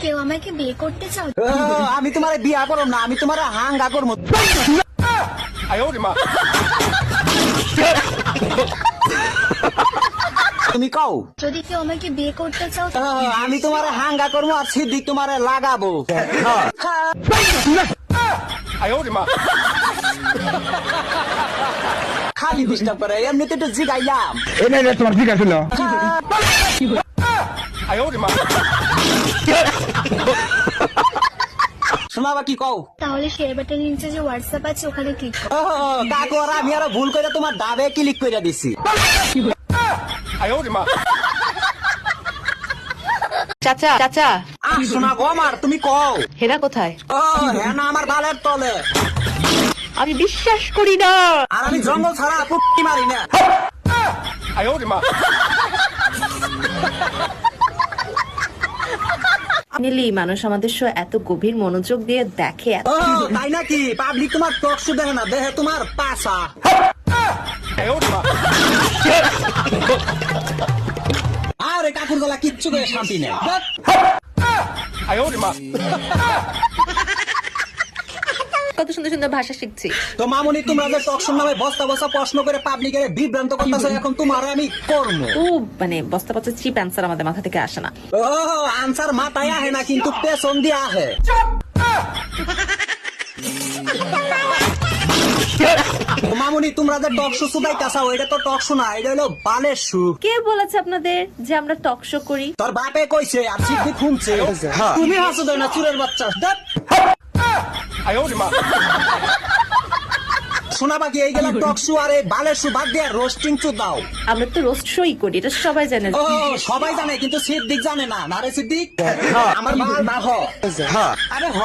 কেউ আমাকে বিয়ে করতে চাও? আমি তোমার বিয়া করব না, আমি তোমার হাঙ্গা করব। তুমি কও যদি কেউ আমাকে বিয়ে করতে চাও? আমি তোমার হাঙ্গা করবো আর সিদ্দিক তোমার লাগাবো। খালি ডিস্টার্ব করে, এমনিতে একটু জিগাইলাম। তোমার ঠিক আছে না? শোনা বা কি কও? তাহলে শেয়ার বাটনের নিচে যে হোয়াটসঅ্যাপ আছে ওখানে ক্লিক করো। কাকু আর আমি আরো ভুল করে তোমার ডাবে ক্লিক করে দিছি। চাচা চাচা, শোনা গো আমার, তুমি কও। হেনা কোথায়? হ্যাঁ না, আমার বালের তলে। আমি বিশ্বাস করি না। আর আমি জঙ্গল ছাড়া পুটি মারি না। মিলি, মানুষ আমাদের শো এত গভীর মনোযোগ দিয়ে দেখে। তাই নাকি? পাবলিক তোমার টক শো দেখে না, দেখে তোমার পাশা। আরে কাকুর গলা কিচ্ছু করে শান্তি নেই। কত সুন্দর সুন্দর ভাষা শিখছি। তো মামুনি, তোমরা যে টক শো নামে বস্তা বস্তা প্রশ্ন করে পাবলিকের বিভ্রান্ত করতেছো, এখন তোমার আমি করবো। ও মানে বস্তা বস্তা চিপ অ্যান্সার আমাদের মাথা থেকে আসে না। আনসার মাথায় আহে না, কিন্তু পেছন দিয়ে আহে। মামুনি, তোমরা যে টক শো শুধাইতেছো, এটা তো টক শো না, এটা হলো বালের শো। কে বলেছে আপনাদের যে আমরা টক শো করি? তোর বাপে কইছে আর সিদ্দিক শুনছে। তুমি হাসো দেয় না, চুরের বাচ্চা। শোনা বাকি, এই গেলাম টক শো আর এই বালের শো বাদ দিয়ে রোস্টিং শো দাও। আমরা তো রোস্ট শোই করি, এটা সবাই জানে। সবাই জানে, কিন্তু সিদ্দিক জানে না। না রে সিদ্দিক, আমার বাল না হ। আরে হ।